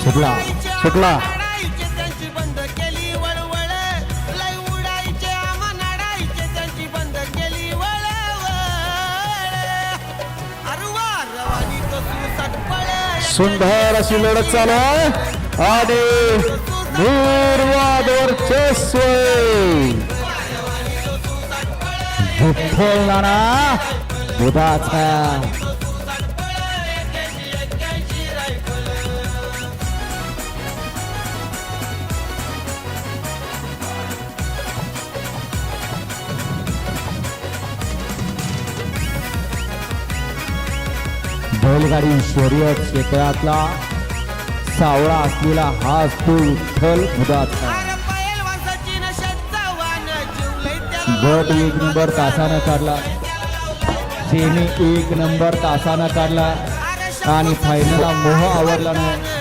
सुटला सुटला त्यांची बंद केली वळवळ लय उडायचे आम्हा नाडायचे त्यांची बंद केली वळवळ अरवा रवानी तो सुसटपळ सुंदर अशी लढत चालू आहे आणि निर्वाद वर्चस्व विठ्ठल नाना दुधाचा बैलगाडी शर्यत क्षेत्रातला सावळा असलेला हा तो विठ्ठल दुधाचा गट 1 नंबर तासानं काढला सेमी 1 नंबर तासानं काढला आणि फायनलला मोह आवरला नाही